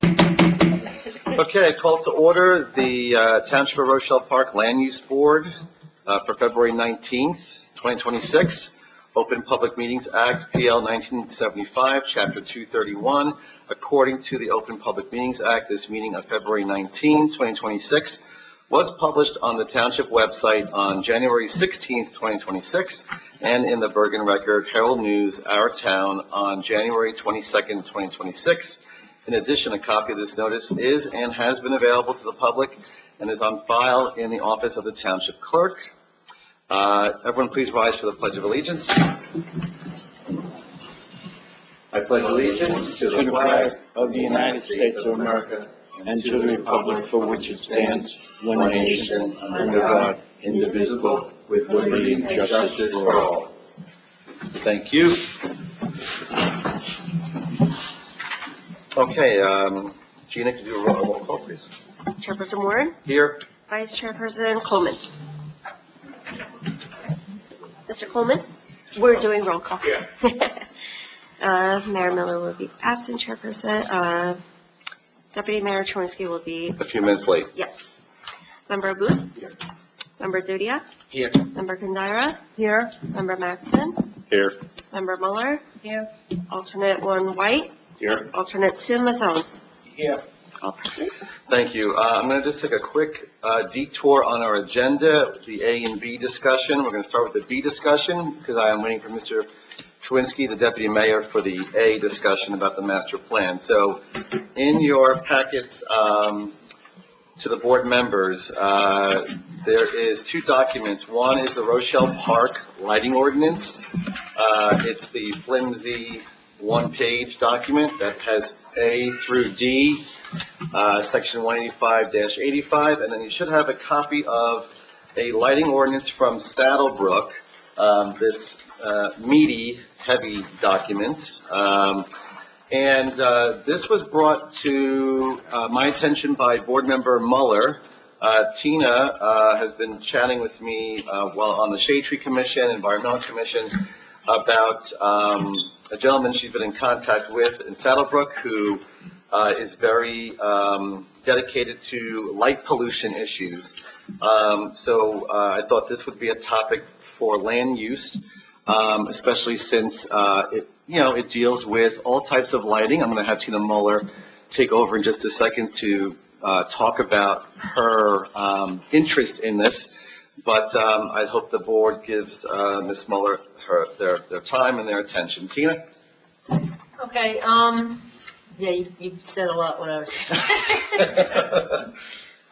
Okay, I call to order the Township of Rochelle Park Land Use Board for February 19th, 2026. Open Public Meetings Act, PL 1975, Chapter 231. According to the Open Public Meetings Act, this meeting of February 19, 2026 was published on the Township website on January 16th, 2026, and in the Bergen Record Herald News, Our Town, on January 22nd, 2026. In addition, a copy of this notice is and has been available to the public and is on file in the office of the Township Clerk. Everyone please rise for the Pledge of Allegiance. I pledge allegiance to the flag of the United States of America and to the republic for which it stands, one nation, under God, indivisible, with liberty and justice for all. Thank you. Okay, Gina, could you do a roll call, please? Chairperson Warren, Here. Vice Chairperson Coleman. Mr. Coleman, we're doing roll call. Mayor Miller will be absent, Chairperson. Deputy Mayor Chornsky will be, A few minutes late. yes. Member Booth? Here. Member Dudia? Here. Member Kandira? Here. Member Matson? Here. Member Muller? Here. Alternate 1 White? Here. Alternate 2 Mazzone? Here. All present. Thank you. I'm going to just take a quick detour on our agenda, the A and B discussion. We're going to start with the B discussion because I am waiting for Mr. Chwinski, the Deputy Mayor, for the A discussion about the master plan. So in your packets to the board members, there is 2 documents. One is the Rochelle Park lighting ordinance. It's the flimsy 1-page document that has A through D, section 185-85, and then you should have a copy of a lighting ordinance from Saddlebrook, this meaty, heavy document. This was brought to my attention by board member Muller. Tina has been chatting with me while on the Shade Tree Commission, Environmental Commission, about a gentleman she's been in contact with in Saddlebrook who is very dedicated to light pollution issues. So I thought this would be a topic for land use, especially since it deals with all types of lighting. I'm going to have Tina Muller take over in just a second to talk about her interest in this. But I hope the board gives Ms. Muller their time and their attention. Tina? Okay, yeah, you said a lot what I was saying.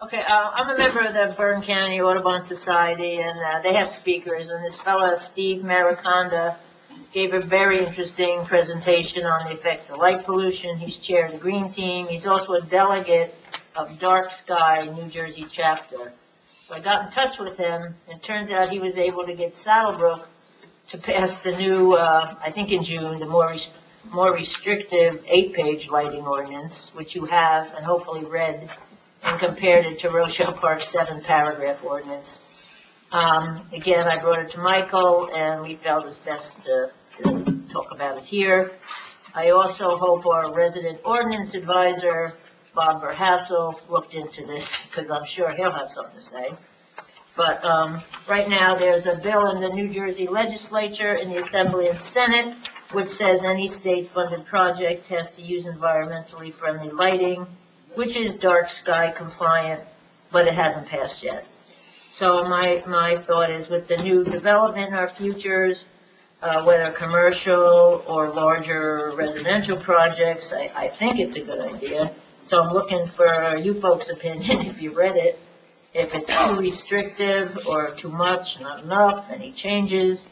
Okay, I'm a member of the Bergen County Audubon Society, and they have speakers, and this fellow, Steve Mariconda, gave a very interesting presentation on the effects of light pollution. He's chair of the Green Team. He's also a delegate of Dark Sky New Jersey chapter. So I got in touch with him, and it turns out he was able to get Saddlebrook to pass the new, I think in June, the more restrictive 8-page lighting ordinance, which you have and hopefully read, and compared it to Rochelle Park's 7-paragraph ordinance. Again, I brought it to Michael, and we felt it's best to talk about it here. I also hope our resident ordinance advisor, Bob Verhassel, looked into this, because I'm sure he'll have something to say. But right now, there's a bill in the New Jersey legislature, in the Assembly and Senate, which says any state-funded project has to use environmentally friendly lighting, which is dark sky compliant, but it hasn't passed yet. So my thought is, with the new development in our futures, whether commercial or larger residential projects, I think it's a good idea. So I'm looking for you folks' opinion, if you read it, if it's too restrictive or too much, not enough, any changes.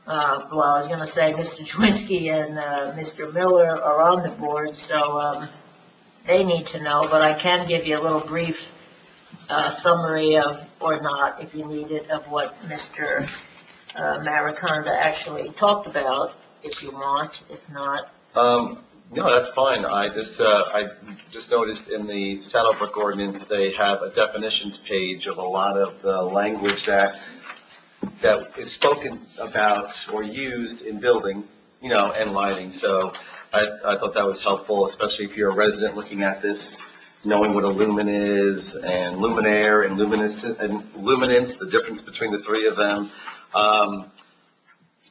Well, I was going to say Mr. Chwinski and Mr. Miller are on the board, so they need to know, but I can give you a little brief summary of, or not, if you need it, of what Mr. Mariconda actually talked about, if you want, if not. No, that's fine. I just noticed in the Saddlebrook ordinance they have a definitions page of a lot of the language that is spoken about or used in building, and lighting. So I thought that was helpful, especially if you're a resident looking at this, knowing what a lumen is, and luminaire, and luminance, the difference between the three of them.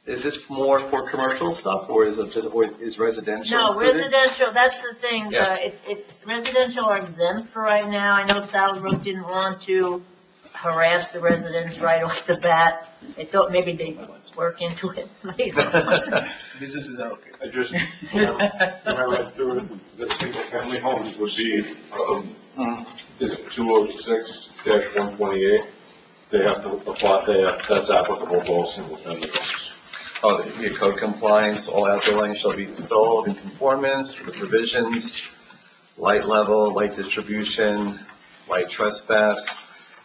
Is this more for commercial stuff, or is it just, or is residential No, included? residential, that's the thing, Yeah. it's, residential are exempt for right now. I know Saddlebrook didn't want to harass the residents right off the bat. They thought maybe they'd work into it later. Businesses are okay. I just, when I read through it, the single-family homes would be, is it 206-128? They have to apply, that's applicable to all single-family homes. Oh, the code compliance, all outdoor lighting shall be installed in conformance with the provisions, light level, light distribution, light trespass.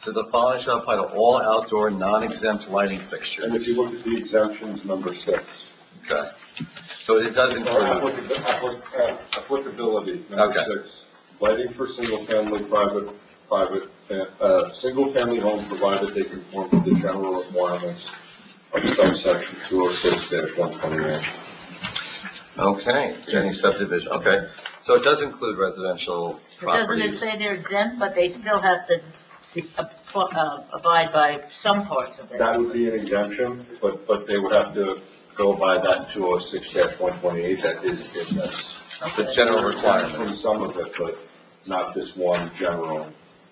So the following shall apply to all outdoor non-exempt lighting fixtures. And if you look at the exemptions, number 6. Okay. So it does Or include, applicability, number Okay. 6. Lighting for single-family single-family homes provided they conform to the general requirements of subsection 206-128. okay, any subdivision, okay. So it does include residential Doesn't it properties. say they're exempt, but they still have to abide by some parts of it? That would be an exemption, but they would have to go by that 206-128, that is in this. The general From requirements. some of it, but not this one general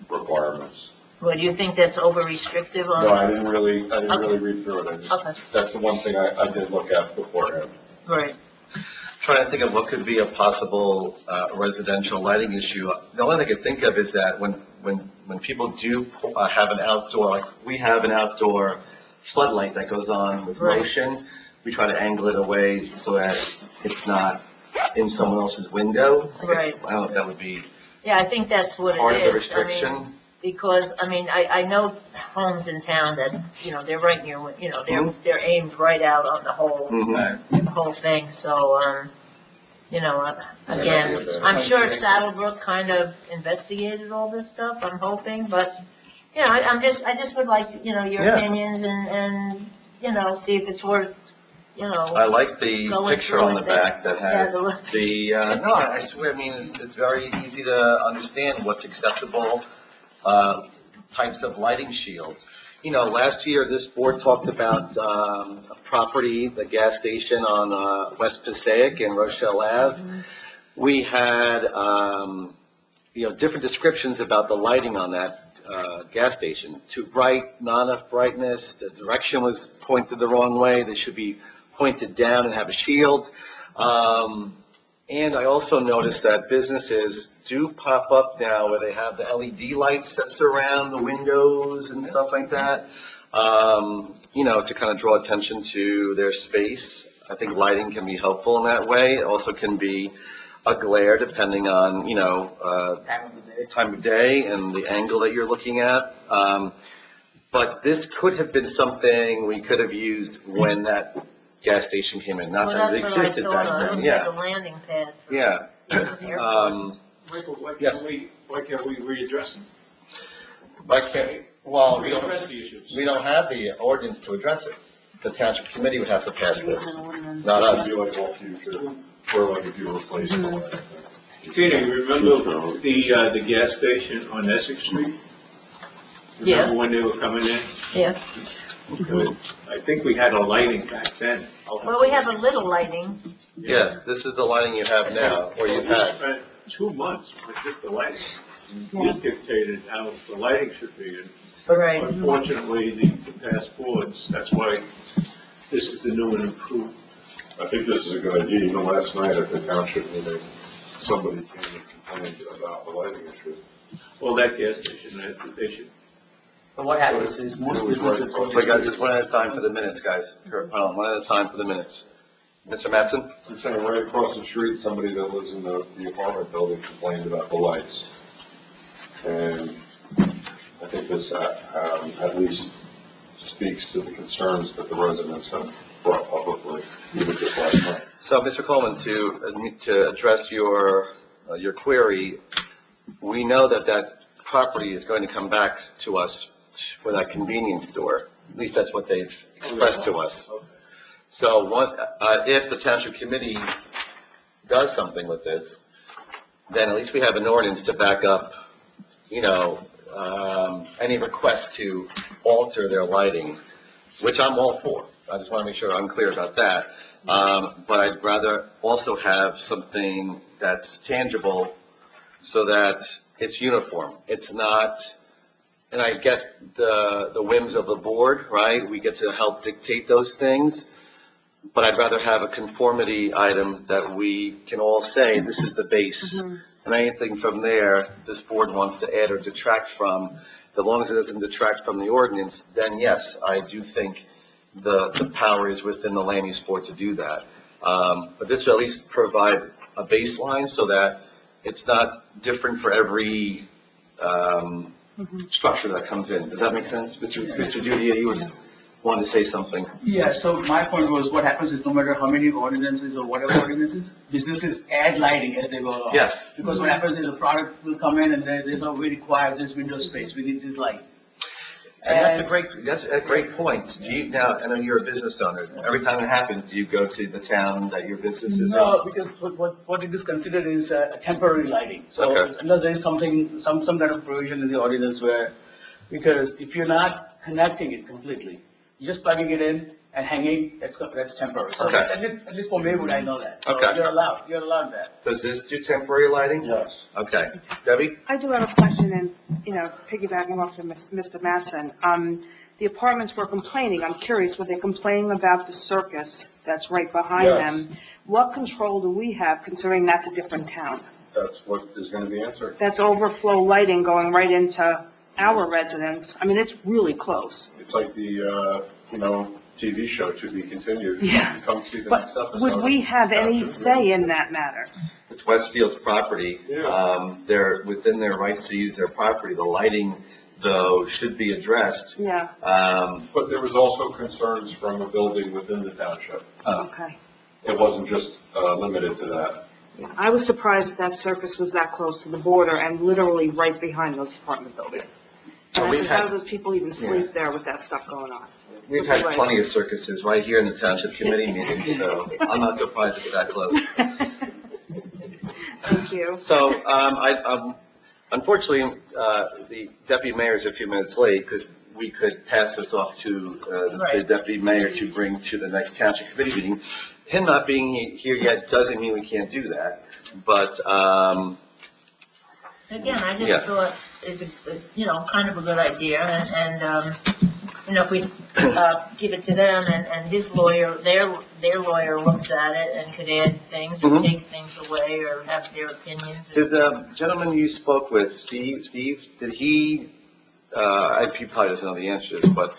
requirements. Well, do you think that's over restrictive on? No, I didn't really Okay. read through it. I just- Okay. That's the one thing I did look at beforehand. Right. Trying to think of what could be a possible residential lighting issue. The only thing I could think of is that when people do have an outdoor, like we have an outdoor floodlight that goes on with Right. motion, we try to angle it away so that it's not in someone else's window. I guess- Right. I don't know if that would be Yeah, I think that's what it is. part of the I mean, restriction. because, I know homes in town that, they're right near, they're aimed right out on the whole thing, so, again, I'm sure Saddlebrook kind of investigated all this stuff, I'm hoping, but, I just would like, your Yeah. opinions and, see if it's worth, I like the Going picture through on the it. back that Yeah, has the- no, I swear, I mean, it's very easy to understand what's acceptable, types of lighting shields. Last year, this board talked about, a property, the gas station on, West Passaic and Rochelle Ave. We had, different descriptions about the lighting on that, gas station. Too bright, not enough brightness, the direction was pointed the wrong way, they should be pointed down and have a shield. And I also noticed that businesses do pop up now where they have the LED lights that surround the windows and stuff like that, to kind of draw attention to their space. I think lighting can be helpful in that way. It also can be a glare depending on, time of day and the angle that you're looking at. But this could have been something we could have used when that gas station came in, not well, that it that's what I existed thought back of, it then, was yeah, like a landing pad. for yeah. an airport. Michael, Yes. why can't we readdress them? Why can't, well, we Readdress don't, the issues. we don't have the ordinance to address it. The township committee would have to pass this, not us. It'd be like all future, or like if you replace the light. Tina, you remember the gas station on Essex Street? Yeah. Remember when they were coming in? Yeah, I think we had a lighting back then. well, we have a little lighting, Yeah, this is the lighting you have now, or you've We had. spent 2 months with just the lighting. We dictated how the lighting should be, and right, unfortunately, the past boards, that's why this is the new and improved. I think this is a good idea. Even last night at the township meeting, somebody came and complained about the lighting issue. Well, that gas station, they should. But what happens is most businesses. Wait, guys, just one at a time for the minutes, guys. One at a time for the minutes. Mr. Mattson? I'm saying right across the street, somebody that lives in the apartment building complained about the lights. And I think this at least speaks to the concerns that the residents have brought publicly, even just last night. So, Mr. Coleman, to address your query, we know that property is going to come back to us for that convenience store. At least that's what they've expressed to us. So if the township committee does something with this, then at least we have an ordinance to back up, any request to alter their lighting, which I'm all for. I just want to make sure I'm clear about that. But I'd rather also have something that's tangible so that it's uniform. It's not, and I get the whims of the board, right? We get to help dictate those things, but I'd rather have a conformity item that we can all say, this is the base. And anything from there, this board wants to add or detract from, as long as it doesn't detract from the ordinance, then yes, I do think the power is within the land use board to do that. But this will at least provide a baseline so that it's not different for every structure that comes in. Does that make sense? Mr. Dudia, you wanted to say something. Yeah, so my point was, what happens is no matter how many ordinances or whatever ordinances, businesses add lighting as they go along. Yes. Because what happens is a product will come in and there's we require this window space, we need this light. And that's a great point. Do you, now, I know you're a business owner. Every time it happens, do you go to the town that your business is in? No, because what it is considered is a temporary lighting. So Okay. unless there is something, some kind of provision in the ordinance where, because if you're not connecting it completely, you're just plugging it in and hanging, that's temporary. So Okay. that's at least for Maywood, I know that. So Okay. you're allowed that. Does this do temporary lighting? Yes. Okay. Debbie? I do have a question, and, piggybacking off of Mr. Mattson. The apartments were complaining, I'm curious, were they complaining about the circus that's right behind Yes. them? What control do we have, considering that's a different town? That's what is going to be answered. That's overflow lighting going right into our residence. I mean, it's really close. It's like the, TV show to be continued. Yeah. Come see the But next episode. would we have any say in that matter? It's Westfield's property. Yeah. They're within their rights to use their property. The lighting, though, should be addressed. Yeah, But there was also concerns from a building within the township. okay. It wasn't just limited to that. I was surprised that circus was that close to the border and literally right behind those apartment buildings. And I We've said, how had- do those people even sleep there with that stuff going on? We've had plenty of circuses right here in the township committee meetings, so I'm not surprised it's that close. Thank you. So, unfortunately, the deputy mayor is a few minutes late because we could pass this off to the Right. deputy mayor to bring to the next township committee meeting. Him not being here yet doesn't mean we can't do that, but, Again, I Yeah. just thought it's kind of a good idea, and if we give it to them and his lawyer, their lawyer looks at it and could add things or Mhm. take things away or have their opinions. did the gentleman you spoke with, Steve, did he probably doesn't know the answer to this, but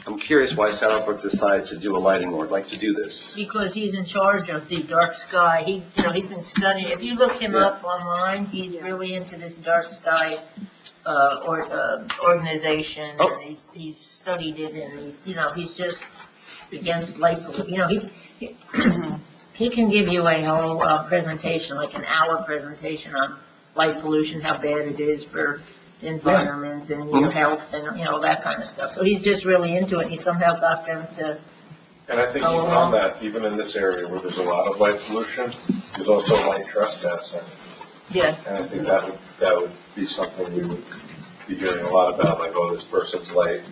I'm curious why Saddlebrook decided to do a lighting or like to do this. Because he's in charge of the dark sky. He's been studying, if you look him Yeah. up online, he's Yeah. really into this dark sky, organization. Oh. And he's studied it and he's just against light pollution. He can give you a whole, presentation, like an hour presentation on light pollution, how bad it is for the environment and your Mhm. health and, that kind of stuff. So he's just really into it. He somehow got them to, And I think Oh, even well. on that, even in this area where there's a lot of light pollution, there's also light trespassing. yeah. And I think that would be something we would be hearing a lot about, like, oh, this person's late.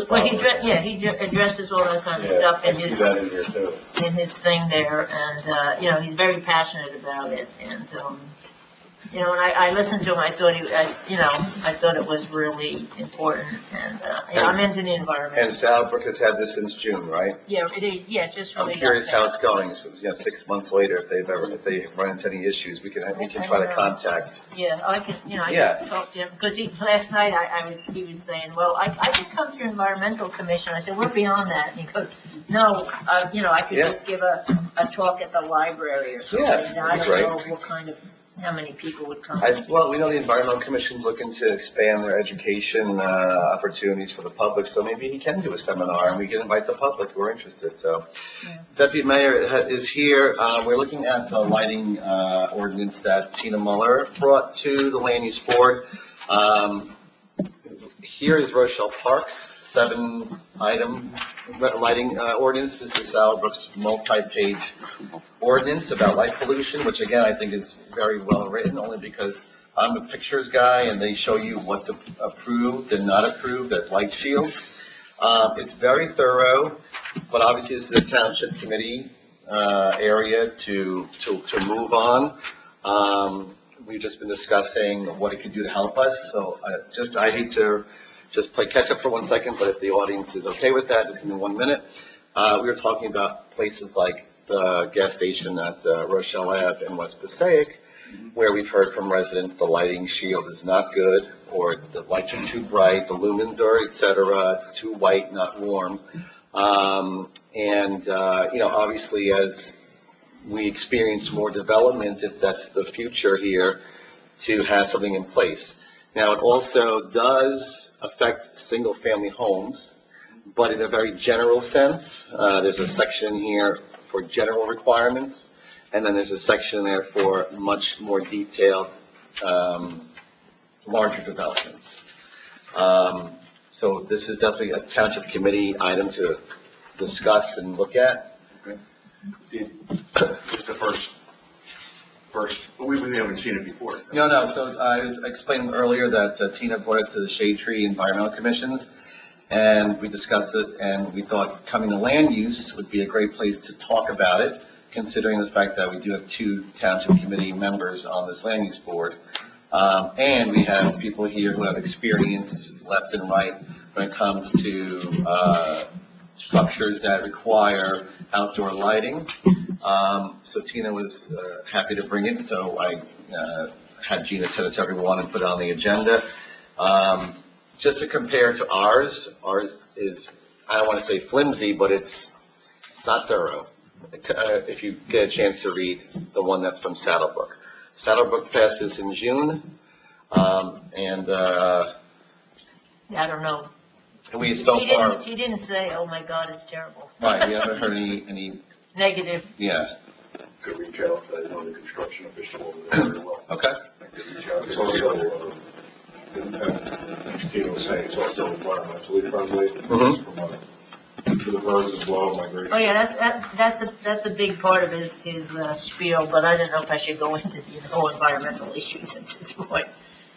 Well, he addresses all that kind of Yeah, stuff I in see that in here too. his thing there, and, he's very passionate about it, and, when I listened to him, I thought I thought it was really important, and, I'm into the environment. And Saddlebrook has had this since June, right? Yeah, it is, yeah, it's just really. I'm curious how it's going. So, 6 months later, if they run into any issues, we can try to contact. Yeah, I could, I Yeah. could talk to him, because last night, he was saying, well, I could come to your environmental commission. I said, we're beyond that, and he goes, no, I could Yeah. just give a talk at the library or something. Yeah, And I that'd don't be know what kind of, how many people would come. Well, we know the Environmental Commission's looking to expand their education opportunities for the public, so maybe he can do a seminar, and we can invite the public who are interested, so. Yeah. Deputy Mayor is here. We're looking at the lighting ordinance that Tina Muller brought to the Land Use Board. here is Rochelle Park's 7-item lighting ordinance. This is Sal Brooks' multi-page ordinance about light pollution, which again, I think is very well written, only because I'm a pictures guy and they show you what's approved and not approved as light shields. It's very thorough, but obviously this is a township committee area to move on. We've just been discussing what it could do to help us, so I hate to just play catch up for 1 second, but if the audience is okay with that, just give me 1 minute. We were talking about places like the gas station at Rochelle Ave in West Passaic, where we've heard from residents the lighting shield is not good, or the lights are too bright, the lumens are, et cetera, it's too white, not warm. Obviously as we experience more development, if that's the future here, to have something in place. Now, it also does affect single-family homes, but in a very general sense. There's a section here for general requirements, and then there's a section there for much more detailed, larger developments. So this is definitely a township committee item to discuss and look at. Just the first, but we haven't seen it before. No, so I was explaining earlier that Tina brought it to the Shade Tree Environmental Commissions, and we discussed it, and we thought coming to land use would be a great place to talk about it, considering the fact that we do have 2 township committee members on this land use board. And we have people here who have experience left and right when it comes to structures that require outdoor lighting. So Tina was happy to bring it, so I had Gina send it to everyone and put it on the agenda. Just to compare to ours is, I don't want to say flimsy, but it's not thorough. If you get a chance to read the one that's from Saddlebrook. Saddlebrook passed this in June, I don't know. We so far, He didn't say, oh my God, it's terrible. right, you haven't heard any, Negative. yeah, Could reach out, I know the construction official over there very well. okay. I could reach out. It's also, Tina was saying, it's also environmentally friendly. Mhm. For the birds as well, migration. Oh, yeah, that's a big part of his spiel, but I don't know if I should go into the whole environmental issues at this point.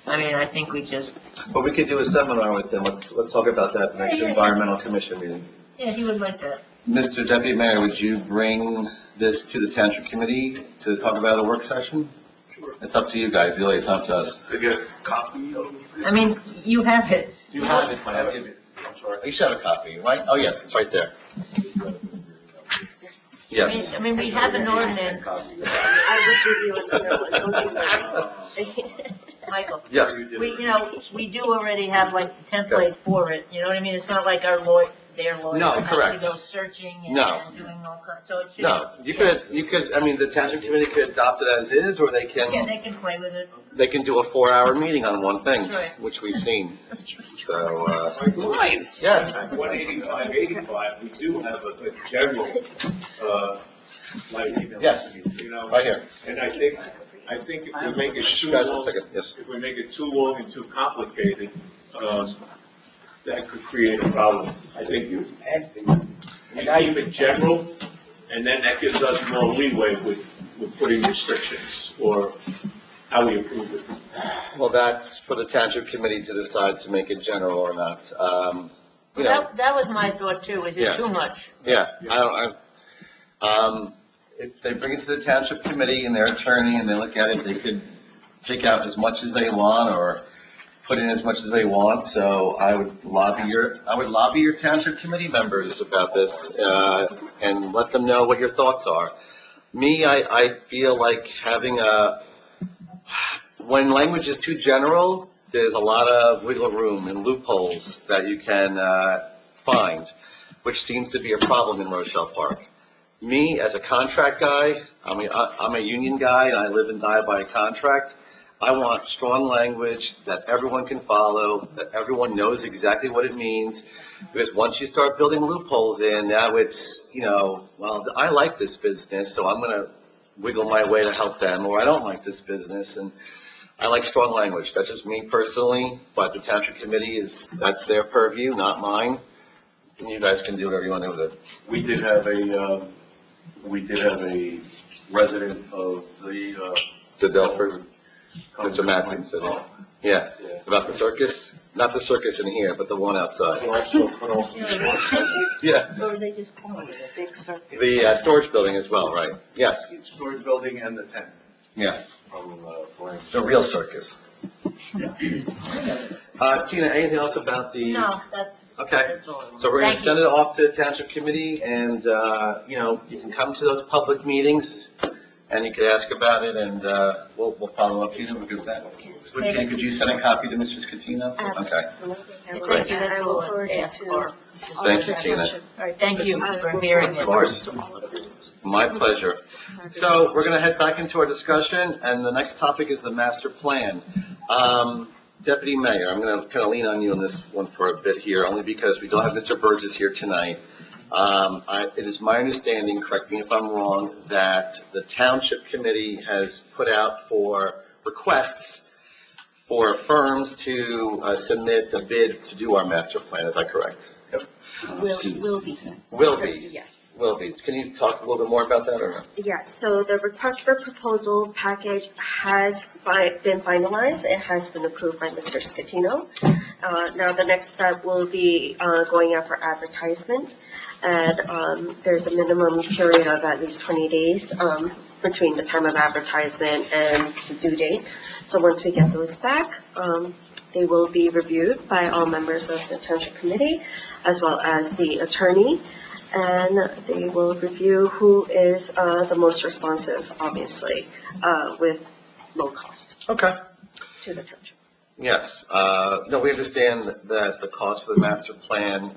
I mean, I think we just, But we could do a seminar with them, let's talk about that at the next Yeah. environmental commission meeting. yeah, he would like that. Mr. Deputy Mayor, would you bring this to the township committee to talk about a work session? Sure. It's up to you guys, really, it's up to us. Could get a copy of it? I mean, you have it. Do you have it? I have it. I'm sorry. You should have a copy, right? Oh, yes, it's right there. Yes. I mean, we have an ordinance. I would give you another one. Don't give me Michael. Yes. We do already have like a template for it, you know what I mean? It's not like their lawyer No, has correct. to go searching and No. and doing all kinds, so it should. No, you could, I mean, the township committee could adopt it as is, or they Yeah, can, they can play with it. they can do a 4-hour meeting on one thing, That's right. which we've seen. That's true. So, Right. yes, 185, we do have a general, lighting. Yes. You know, right here. and I think if we make it too Guys, 1 long, second, yes. if we make it too long and too complicated, that could create a problem. I think you keep it general, and then that gives us more leeway with putting restrictions or how we approve it. Well, that's for the township committee to decide to make it general or not. You know, That was my thought too, is Yeah. it too much? yeah, if they bring it to the township committee and their attorney and they look at it, they could take out as much as they want or put in as much as they want. So I would lobby your township committee members about this, and let them know what your thoughts are. Me, I feel like having when language is too general, there's a lot of wiggle room and loopholes that you can find, which seems to be a problem in Rochelle Park. Me, as a contract guy, I'm a union guy, and I live and die by a contract. I want strong language that everyone can follow, that everyone knows exactly what it means, because once you start building loopholes in, now it's, well, I like this business, so I'm going to wiggle my way to help them, or I don't like this business, and I like strong language. That's just me personally, but the township committee that's their purview, not mine. And you guys can do whatever you want to do with it. We did have a resident of To Delford, Mr. Matson said it. Yeah, Yeah. about the circus? Not the circus in here, but the one outside. Yeah, Or they just call it a Big circuit. the storage building as well, right? Yes, Storage building and the tent. yes, From, Blaine. the real circus. Tina, anything else about the? No, that's. Okay. that's all I want. So we're gonna Thank send you. it off to the township committee, and, you can come to those public meetings, and you could ask about it, and, we'll follow up. Tina, we're good with that? Tina, could you send a copy to Mr. Scatino? Okay. Absolutely. Thank you, that's I all will I forward it asked to for. Thank you, Tina. All right, thank you for hearing it. Of course. My pleasure. So we're going to head back into our discussion, and the next topic is the master plan. Deputy Mayor, I'm going to kind of lean on you on this one for a bit here, only because we don't have Mr. Burgess here tonight. It is my understanding, correct me if I'm wrong, that the Township Committee has put out for requests for firms to submit a bid to do our master plan. Is that correct? Will be. Will be. Yes. Will be. Can you talk a little bit more about that, or no? Yes, so the request for proposal package has been finalized. It has been approved by Mr. Scatino. Now, the next step will be going out for advertisement. And there's a minimum period of at least 20 days between the time of advertisement and the due date. So once we get those back, they will be reviewed by all members of the Township Committee, as well as the attorney. And they will review who is the most responsive, obviously, with low cost Okay. to the township. Yes. No, we understand that the cost for the master plan,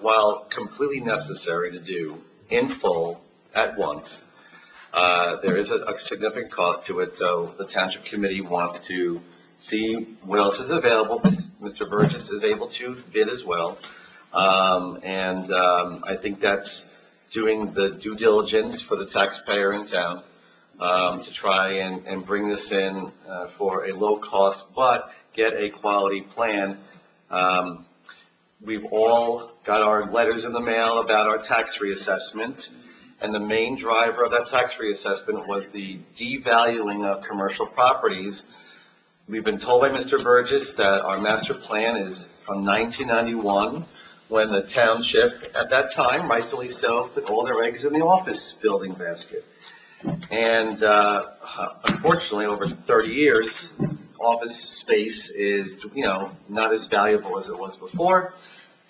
while completely necessary to do in full at once, there is a significant cost to it. So the Township Committee wants to see what else is available. Mr. Burgess is able to bid as well. I think that's doing the due diligence for the taxpayer in town, to try and bring this in, for a low cost, but get a quality plan. We've all got our letters in the mail about our tax reassessment, and the main driver of that tax reassessment was the devaluing of commercial properties. We've been told by Mr. Burgess that our master plan is from 1991, when the township, at that time, rightfully so, put all their eggs in the office building basket. And unfortunately, over 30 years, office space is, not as valuable as it was before.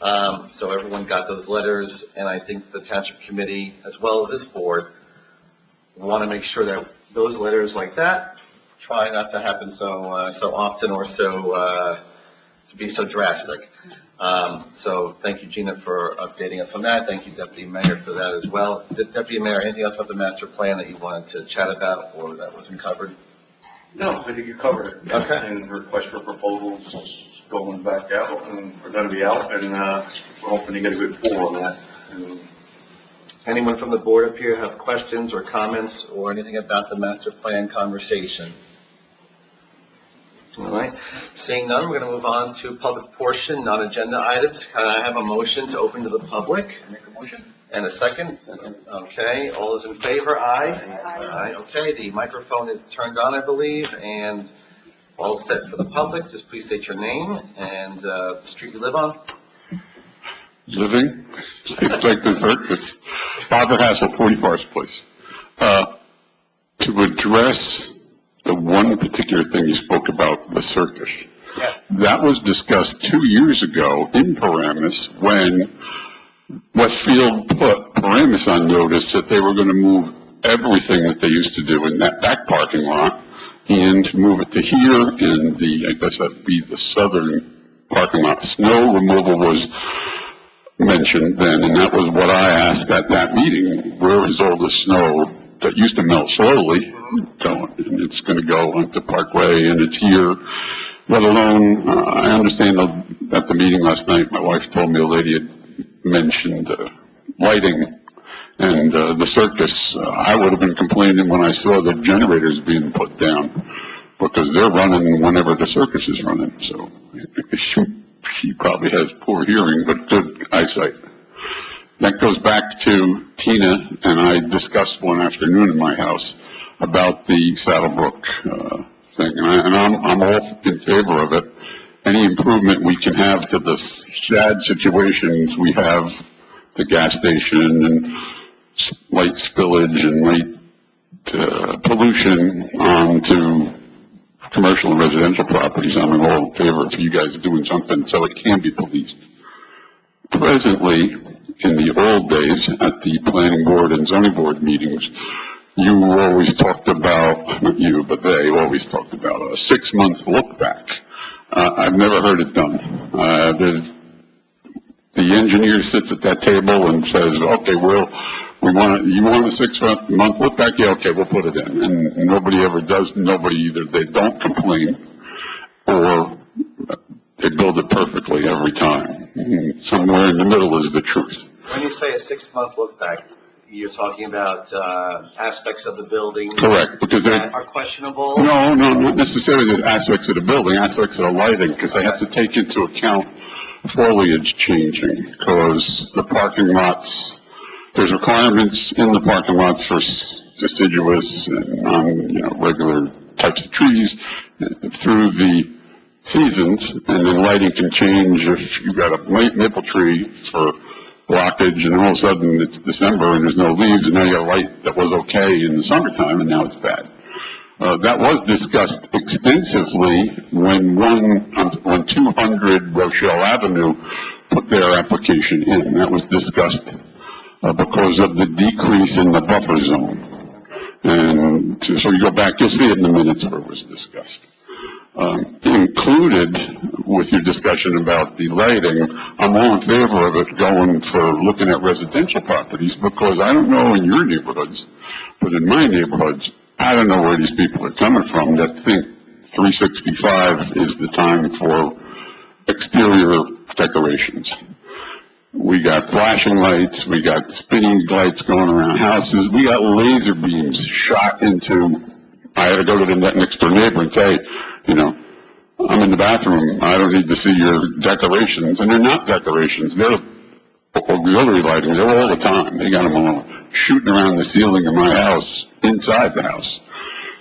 So everyone got those letters, and I think the Township Committee, as well as this board, want to make sure that those letters like that try not to happen so often, or to be so drastic. So thank you, Gina, for updating us on that. Thank you, Deputy Mayor, for that as well. Deputy Mayor, anything else about the master plan that you wanted to chat about, or that wasn't covered? No, I think you covered it. Okay. And request for proposals going back out, and we're gonna be out, and, we're hoping to get a good pull on that. And Anyone from the board up here have questions or comments or anything about the master plan conversation? All right. Seeing none, we're going to move on to public portion, non-agenda items. Can I have a motion to open to the public? Make a motion? And a second? Okay, all those in favor, aye? Aye. Okay, the microphone is turned on, I believe, and all set for the public. Just please state your name and the street you live on. Living, like the circus. Barbara Hassel, 40 Forest Place. To address the one particular thing you spoke about, the circus. Yes. That was discussed 2 years ago in Paramus when Westfield put Paramus on notice that they were going to move everything that they used to do in that back parking lot and move it to here in the, I guess that'd be the southern parking lot. Snow removal was mentioned then, and that was what I asked at that meeting. Where is all the snow that used to melt slowly going? And it's going to go onto Parkway, and it's here. Let alone, I understand at the meeting last night, my wife told me a lady had mentioned lighting and the circus. I would have been complaining when I saw the generators being put down. because they're running whenever the circus is running, so she probably has poor hearing, but good eyesight. That goes back to Tina and I discussed one afternoon in my house about the Saddlebrook thing, and I'm all in favor of it. Any improvement we can have to the sad situations we have, the gas station and light spillage and light pollution onto commercial and residential properties, I'm all in favor of you guys doing something so it can be policed. Presently, in the old days, at the planning board and zoning board meetings, you always talked about, not you, but they always talked about a 6-month look back. I've never heard it done. The engineer sits at that table and says, okay, you want a 6-month look back? Yeah, okay, we'll put it in. And nobody ever does. Nobody either, they don't complain or they build it perfectly every time. Somewhere in the middle is the truth. When you say a 6-month look back, you're talking about aspects of the building Correct, because that are questionable? No, not necessarily the aspects of the building, aspects of the lighting, because they have to take into account foliage changing, because the parking lots, there's requirements in the parking lots for deciduous and regular types of trees through the seasons, and then lighting can change if you've got a maple tree for blockage, and all of a sudden it's December and there's no leaves, and now you got a light that was okay in the summertime, and now it's bad. That was discussed extensively when 200 Rochelle Avenue put their application in. That was discussed because of the decrease in the buffer zone. And so you go back, you'll see it in the minutes where it was discussed. Included with your discussion about the lighting, I'm all in favor of it going for looking at residential properties, because I don't know in your neighborhoods, but in my neighborhoods, I don't know where these people are coming from that think 365 is the time for exterior decorations. We got flashing lights, we got spinning lights going around houses, we got laser beams shot into, I had to go to the next door neighbor and say, I'm in the bathroom, I don't need to see your decorations. And they're not decorations, they're auxiliary lighting, they're all the time. They got them all shooting around the ceiling of my house, inside the house.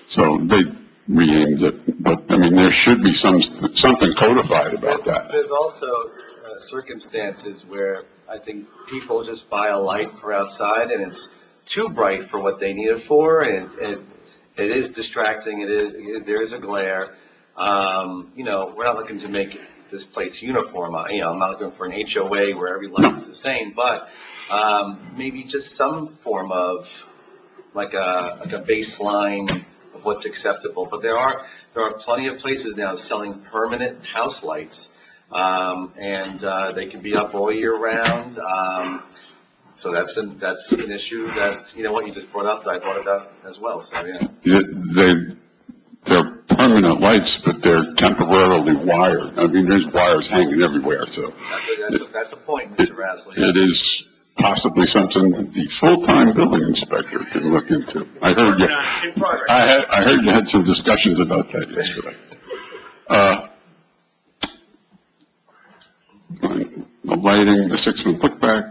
So they re-aimed it. But, there should be something codified about that. There's also circumstances where I think people just buy a light for outside and it's too bright for what they need it for, and it is distracting, there is a glare. We're not looking to make this place uniform. I'm not looking for an HOA where every light is the same, but maybe just some form of like a baseline of what's acceptable. But there are plenty of places now selling permanent house lights, and they can be up all year round. So that's an issue that, what you just brought up, that I brought it up as well. So yeah. They're permanent lights, but they're temporarily wired. There's wires hanging everywhere, so. That's a point, Mr. Rasley. It is possibly something that the full-time building inspector can look into. I heard you had some discussions about that yesterday. The lighting, the 6-month look back.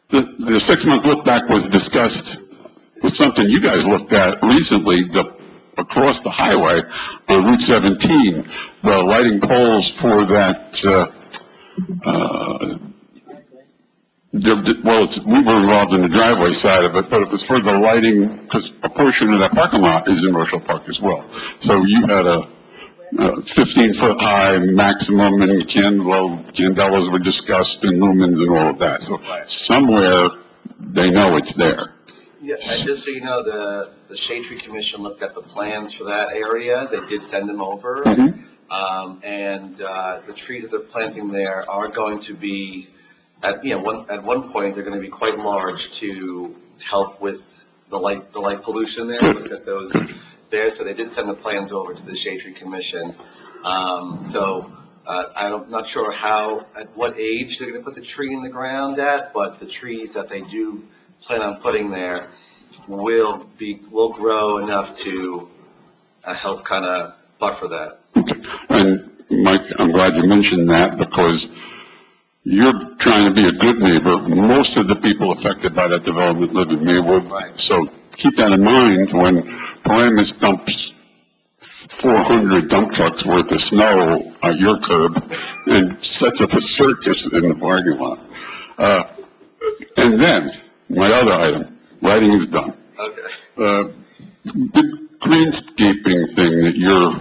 The 6-month look back was discussed with something you guys looked at recently, across the highway on Route 17, the lighting poles for that, we were involved in the driveway side of it, but it was for the lighting, because a portion of that parking lot is in Rochelle Park as well. So you had a 15-foot high maximum, and candelas were discussed, and lumens and all of that. So somewhere they know it's there. Yeah, and just so you know, the Shade Tree Commission looked at the plans for that area. They did send them over. Mm-hmm. And the trees that they're planting there are going to be, at one point, they're going to be quite large to help with the light pollution there. Looked at those there, so they did send the plans over to the Shade Tree Commission. I'm not sure at what age they're going to put the tree in the ground at, but the trees that they do plan on putting there will grow enough to help kind of buffer that. And Mike, I'm glad you mentioned that because you're trying to be a good neighbor. Most of the people affected by that development live in Maywood. Right. So keep that in mind when Paramus dumps 400 dump trucks worth of snow at your curb and sets up a circus in the parking lot. And then, my other item, lighting is done. Okay. The greenscaping thing that you're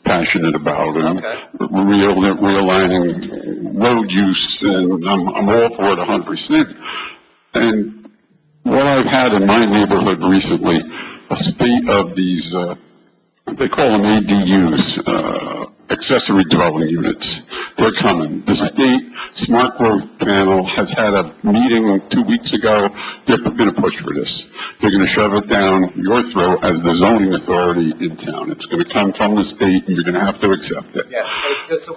passionate about and Okay. realigning road use, and I'm all for it 100%. And what I've had in my neighborhood recently, a spate of these, they call them ADUs, accessory dwelling units. They're coming. The state smart growth panel has had a meeting 2 weeks ago. They're going to push for this. They're going to shove it down your throat as the zoning authority in town. It's going to come from the state, and you're going to have to accept it. Yeah, so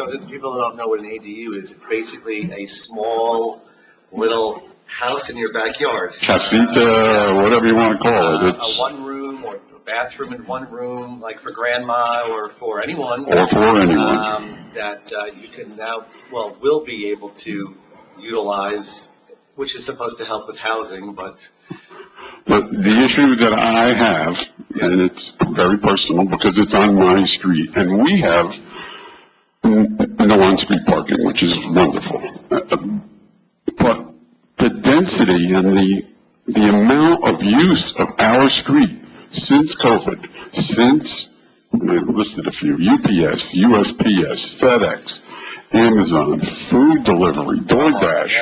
that people don't know what an ADU is, it's basically a small little house in your backyard. Casita, whatever you want to call it. A It's, one-room or a bathroom in one room, like for grandma or for anyone. or for anyone. That you can now, well, will be able to utilize, which is supposed to help with housing, but But the issue that I have, and it's very personal because it's on my street, and we have no on-street parking, which is wonderful. But the density and the amount of use of our street since COVID, since, I listed a few, UPS, USPS, FedEx, Amazon, food delivery, DoorDash,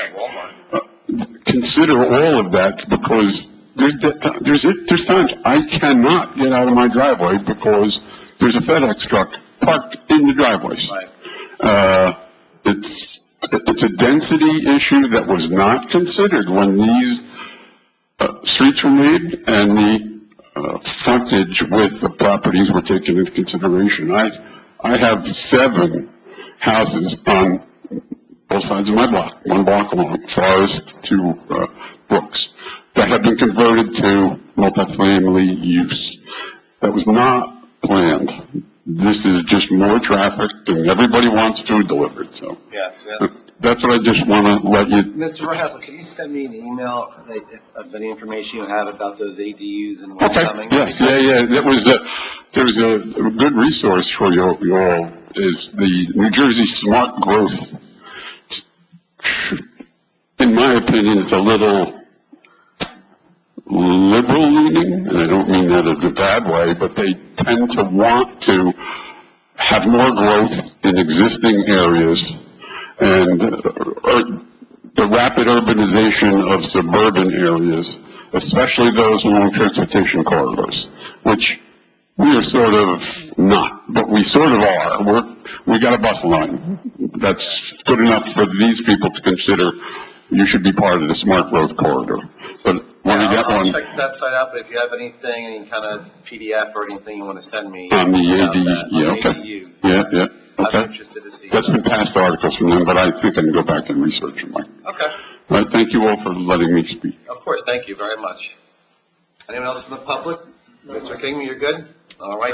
consider all of that because there's times I cannot get out of my driveway because there's a FedEx truck parked in the driveways. It's a density issue that was not considered when these streets were made and the frontage with the properties were taken into consideration. I have 7 houses on both sides of my block, one block along, Forest to Brooks, that have been converted to multifamily use. That was not planned. This is just more traffic, and everybody wants food delivered, so. yes. That's what I just want to let you, Mr. Verhasel, can you send me an email of any information you have about those ADUs and what's okay, coming? yes, yeah, there's a good resource for you all, is the New Jersey Smart Growth. In my opinion, it's a little liberal leaning, and I don't mean that in a bad way, but they tend to want to have more growth in existing areas and the rapid urbanization of suburban areas, especially those along transportation corridors, which we are sort of not, but we sort of are. We got a bus line. That's good enough for these people to consider you should be part of the smart growth corridor. But when you get I'll one check that site out, but if you have anything, any kind of PDF or anything you want to send me. on the about AD, that, yeah, on okay. ADUs, Yeah, I'm okay. interested to see. That's been past articles from them, but I think I can go back and research them, Mike. Okay, All right, thank you all for letting me speak. of course, thank you very much. Anyone else in the public? Mr. King, you're good? All right,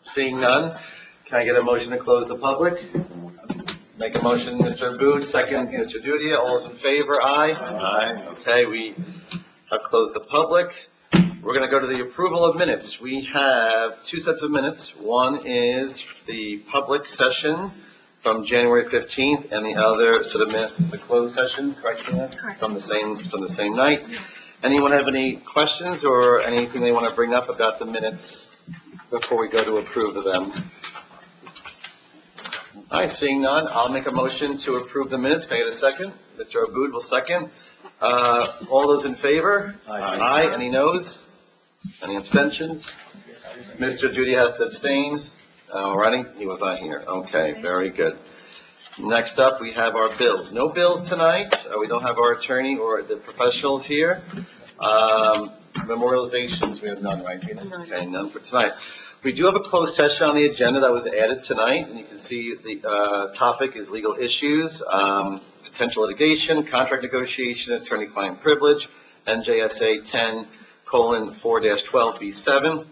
seeing none, can I get a motion to close the public? Make a motion, Mr. Aboud, second, Mr. Dudia, all those in favor, aye? Aye. Okay, we have closed the public. We're going to go to the approval of minutes. We have 2 sets of minutes. One is the public session from January 15th, and the other set of minutes is the closed session, correct, Tina? Correct. From the same night. Anyone have any questions or anything they want to bring up about the minutes before we go to approve of them? All right, seeing none, I'll make a motion to approve the minutes. Can I get a second? Mr. Aboud will second. All those in favor? Aye. Any noes? Any abstentions? Mr. Duty has to abstain. All righty, he was not here. Okay, very good. Next up, we have our bills. No bills tonight. We don't have our attorney or the professionals here. Memorializations, we have none, right, Gina? None. Okay, none for tonight. We do have a closed session on the agenda that was added tonight, and you can see the topic is legal issues, potential litigation, contract negotiation, attorney-client privilege, NJSA 10:4-12B7.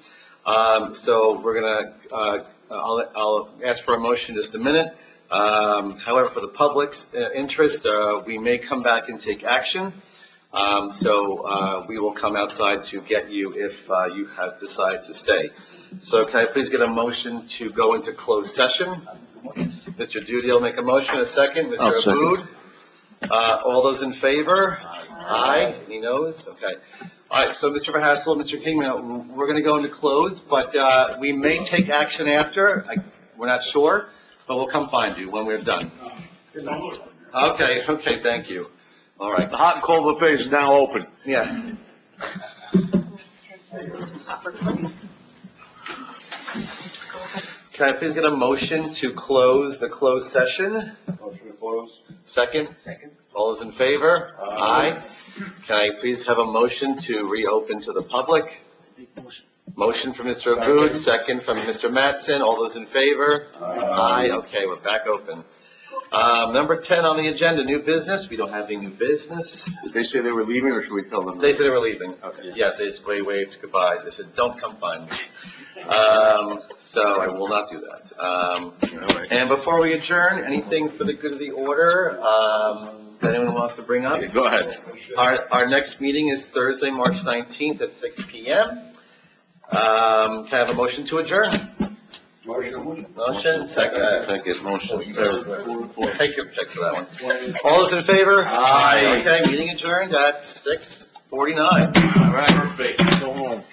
So we're gonna, I'll ask for a motion in just a minute. However, for the public's interest, we may come back and take action. So we will come outside to get you if you have decided to stay. So can I please get a motion to go into closed session? Mr. Duty will make a motion, a second. I'll Mr. second. Aboud? All those in favor? Aye. Any noes? Okay. All right, so Mr. Verhassel, Mr. Kingman, we're going to go into closed, but we may take action after. We're not sure, but we'll come find you when we're done. Okay, thank you. All right. The hot and cold buffet is now open. Yeah. Can I please get a motion to close the closed session? Motion to close? Second? Second. All those in favor? Aye. Can I please have a motion to reopen to the public? Motion from Mr. Aboud, second from Mr. Mattson. All those in favor? Aye. Okay, we're back open. Number 10 on the agenda, new business. We don't have any new business. Did they say they were leaving, or should we tell them? They said they were leaving. Okay. Yes, they just waved goodbye. They said, don't come find me. So I will not do that. And before we adjourn, anything for the good of the order, that anyone wants to bring up? Go ahead. Our next meeting is Thursday, March 19th at 6 p.m. Can I have a motion to adjourn? Motion, second. Second motion. Take your pick for that one. All those in favor? Aye. Okay, meeting adjourned at 6:49. All right, perfect. Go home.